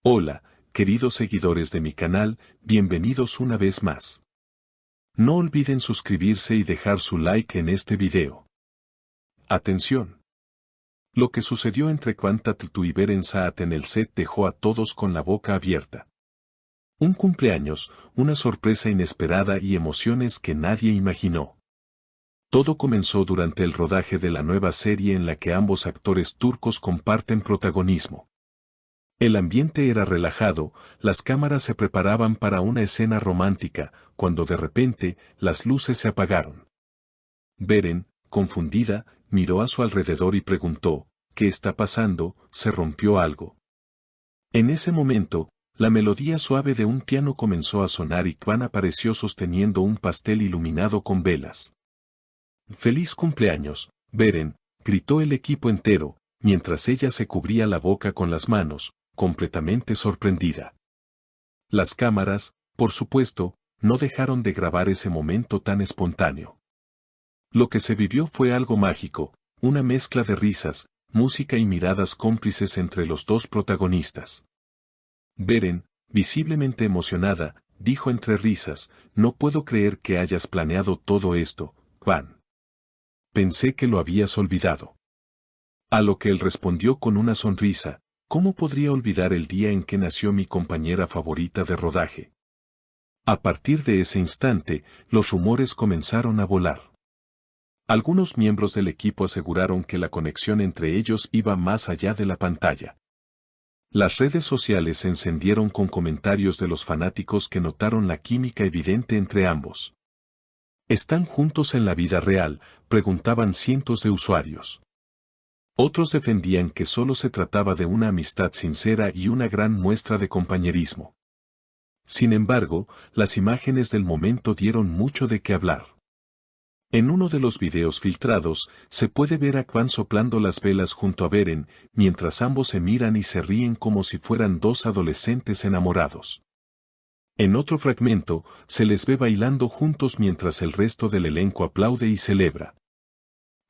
Hola, queridos seguidores de mi canal, bienvenidos una vez más. No olviden suscribirse y dejar su like en este video. Atención. Lo que sucedió entre Kvantatltu y Beren Saat en el set dejó a todos con la boca abierta. Un cumpleaños, una sorpresa inesperada y emociones que nadie imaginó. Todo comenzó durante el rodaje de la nueva serie en la que ambos actores turcos comparten protagonismo. El ambiente era relajado, las cámaras se preparaban para una escena romántica, cuando de repente, las luces se apagaron. Beren, confundida, miró a su alrededor y preguntó, ¿qué está pasando? ¿Se rompió algo? En ese momento, la melodía suave de un piano comenzó a sonar y Kwan apareció sosteniendo un pastel iluminado con velas. ¡Feliz cumpleaños, Beren!, gritó el equipo entero, mientras ella se cubría la boca con las manos, completamente sorprendida. Las cámaras, por supuesto, no dejaron de grabar ese momento tan espontáneo. Lo que se vivió fue algo mágico, una mezcla de risas, música y miradas cómplices entre los dos protagonistas. Beren, visiblemente emocionada, dijo entre risas, no puedo creer que hayas planeado todo esto, Kwan. Pensé que lo habías olvidado. A lo que él respondió con una sonrisa, ¿cómo podría olvidar el día en que nació mi compañera favorita de rodaje? A partir de ese instante, los rumores comenzaron a volar. Algunos miembros del equipo aseguraron que la conexión entre ellos iba más allá de la pantalla. Las redes sociales se encendieron con comentarios de los fanáticos que notaron la química evidente entre ambos. ¿Están juntos en la vida real?, preguntaban cientos de usuarios. Otros defendían que solo se trataba de una amistad sincera y una gran muestra de compañerismo. Sin embargo, las imágenes del momento dieron mucho de qué hablar. En uno de los videos filtrados, se puede ver a Kwan soplando las velas junto a Beren, mientras ambos se miran y se ríen como si fueran dos adolescentes enamorados. En otro fragmento, se les ve bailando juntos mientras el resto del elenco aplaude y celebra.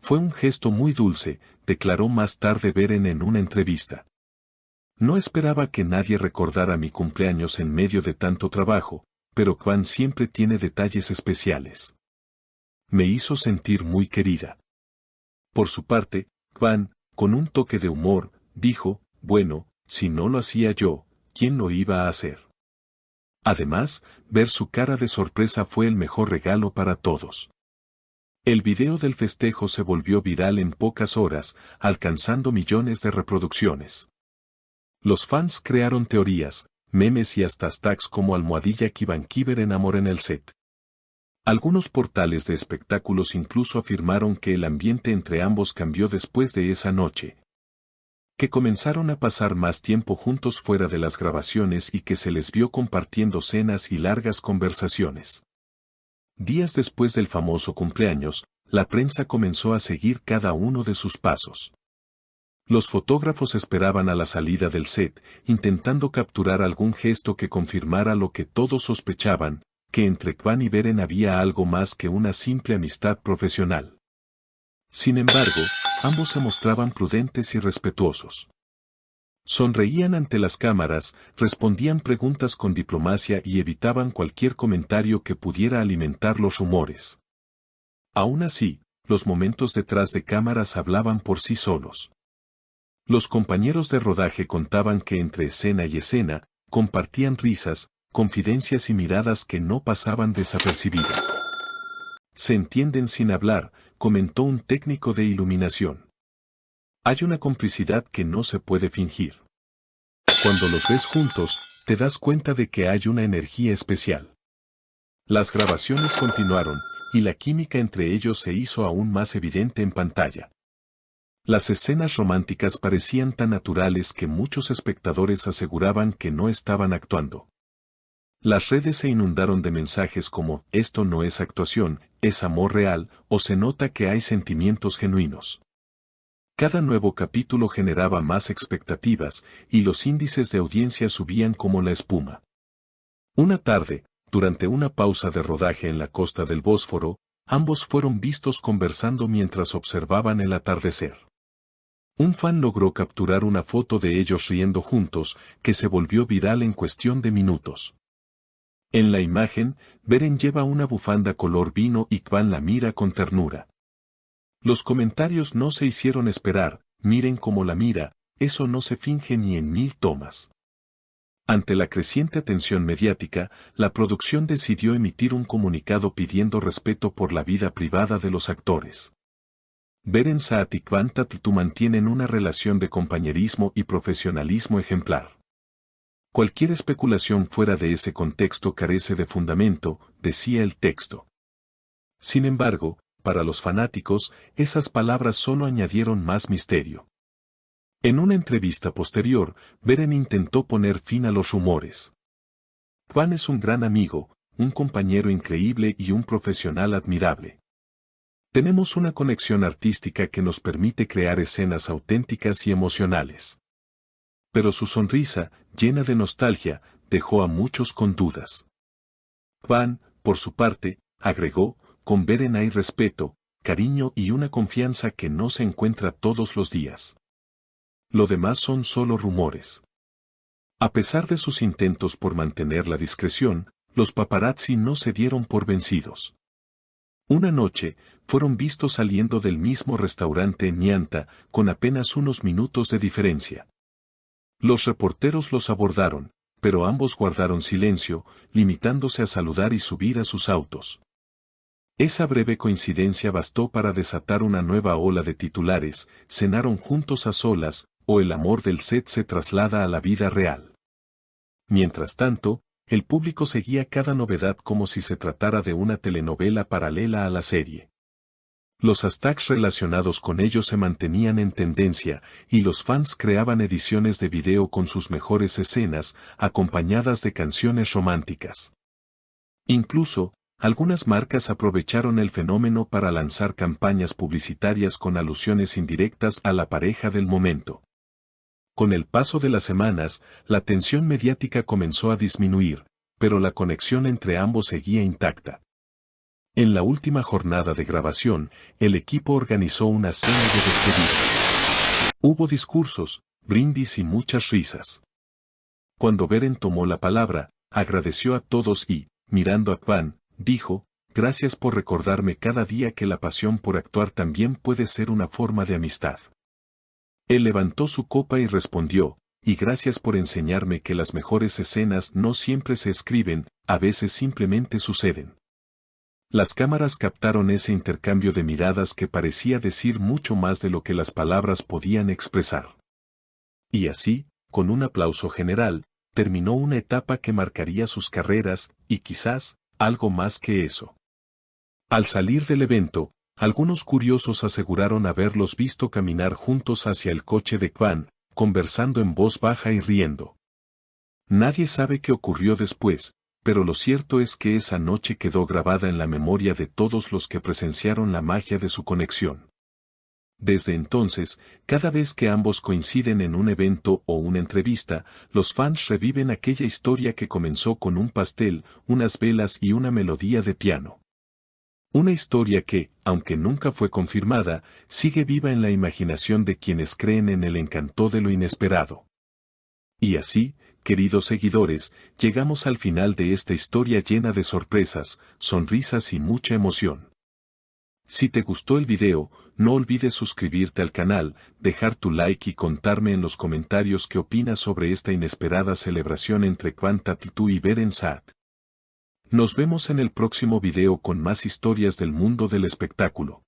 Fue un gesto muy dulce, declaró más tarde Beren en una entrevista. No esperaba que nadie recordara mi cumpleaños en medio de tanto trabajo, pero Kwan siempre tiene detalles especiales. Me hizo sentir muy querida. Por su parte, Kwan, con un toque de humor, dijo, bueno, si no lo hacía yo, ¿quién lo iba a hacer? Además, ver su cara de sorpresa fue el mejor regalo para todos. El video del festejo se volvió viral en pocas horas, alcanzando millones de reproducciones. Los fans crearon teorías, memes y hasta hashtags como almohadilla Kivankiver en amor en el set. Algunos portales de espectáculos incluso afirmaron que el ambiente entre ambos cambió después de esa noche. Que comenzaron a pasar más tiempo juntos fuera de las grabaciones y que se les vio compartiendo cenas y largas conversaciones. Días después del famoso cumpleaños, la prensa comenzó a seguir cada uno de sus pasos. Los fotógrafos esperaban a la salida del set, intentando capturar algún gesto que confirmara lo que todos sospechaban, que entre Kwan y Beren había algo más que una simple amistad profesional. Sin embargo, ambos se mostraban prudentes y respetuosos. Sonreían ante las cámaras, respondían preguntas con diplomacia y evitaban cualquier comentario que pudiera alimentar los rumores. Aún así, los momentos detrás de cámaras hablaban por sí solos. Los compañeros de rodaje contaban que entre escena y escena, compartían risas, confidencias y miradas que no pasaban desapercibidas. Se entienden sin hablar, comentó un técnico de iluminación. Hay una complicidad que no se puede fingir. Cuando los ves juntos, te das cuenta de que hay una energía especial. Las grabaciones continuaron, y la química entre ellos se hizo aún más evidente en pantalla. Las escenas románticas parecían tan naturales que muchos espectadores aseguraban que no estaban actuando. Las redes se inundaron de mensajes como, esto no es actuación, es amor real, o se nota que hay sentimientos genuinos. Cada nuevo capítulo generaba más expectativas, y los índices de audiencia subían como la espuma. Una tarde, durante una pausa de rodaje en la costa del Bósforo, ambos fueron vistos conversando mientras observaban el atardecer. Un fan logró capturar una foto de ellos riendo juntos, que se volvió viral en cuestión de minutos. En la imagen, Beren lleva una bufanda color vino y Kwan la mira con ternura. Los comentarios no se hicieron esperar, miren cómo la mira, eso no se finge ni en 1000 tomas. Ante la creciente atención mediática, la producción decidió emitir un comunicado pidiendo respeto por la vida privada de los actores. Beren Saat y Kwan Tatltu mantienen una relación de compañerismo y profesionalismo ejemplar. Cualquier especulación fuera de ese contexto carece de fundamento, decía el texto. Sin embargo, para los fanáticos, esas palabras solo añadieron más misterio. En una entrevista posterior, Beren intentó poner fin a los rumores. Kwan es un gran amigo, un compañero increíble y un profesional admirable. Tenemos una conexión artística que nos permite crear escenas auténticas y emocionales. Pero su sonrisa, llena de nostalgia, dejó a muchos con dudas. Kwan, por su parte, agregó, con Beren hay respeto, cariño y una confianza que no se encuentra todos los días. Lo demás son solo rumores. A pesar de sus intentos por mantener la discreción, los paparazzi no se dieron por vencidos. Una noche, fueron vistos saliendo del mismo restaurante en Nyanta, con apenas unos minutos de diferencia. Los reporteros los abordaron, pero ambos guardaron silencio, limitándose a saludar y subir a sus autos. Esa breve coincidencia bastó para desatar una nueva ola de titulares, cenaron juntos a solas, o el amor del set se traslada a la vida real. Mientras tanto, el público seguía cada novedad como si se tratara de una telenovela paralela a la serie. Los hashtags relacionados con ellos se mantenían en tendencia, y los fans creaban ediciones de video con sus mejores escenas, acompañadas de canciones románticas. Incluso, algunas marcas aprovecharon el fenómeno para lanzar campañas publicitarias con alusiones indirectas a la pareja del momento. Con el paso de las semanas, la tensión mediática comenzó a disminuir, pero la conexión entre ambos seguía intacta. En la última jornada de grabación, el equipo organizó una cena de despedida. Hubo discursos, brindis y muchas risas. Cuando Beren tomó la palabra, agradeció a todos y, mirando a Kwan, dijo, gracias por recordarme cada día que la pasión por actuar también puede ser una forma de amistad. Él levantó su copa y respondió, y gracias por enseñarme que las mejores escenas no siempre se escriben, a veces simplemente suceden. Las cámaras captaron ese intercambio de miradas que parecía decir mucho más de lo que las palabras podían expresar. Y así, con un aplauso general, terminó una etapa que marcaría sus carreras, y quizás, algo más que eso. Al salir del evento, algunos curiosos aseguraron haberlos visto caminar juntos hacia el coche de Kwan, conversando en voz baja y riendo. Nadie sabe qué ocurrió después, pero lo cierto es que esa noche quedó grabada en la memoria de todos los que presenciaron la magia de su conexión. Desde entonces, cada vez que ambos coinciden en un evento o una entrevista, los fans reviven aquella historia que comenzó con un pastel, unas velas y una melodía de piano. Una historia que, aunque nunca fue confirmada, sigue viva en la imaginación de quienes creen en el encanto de lo inesperado. Y así, queridos seguidores, llegamos al final de esta historia llena de sorpresas, sonrisas y mucha emoción. Si te gustó el video, no olvides suscribirte al canal, dejar tu like y contarme en los comentarios qué opinas sobre esta inesperada celebración entre Kwan Tatltu y Beren Saat. Nos vemos en el próximo video con más historias del mundo del espectáculo.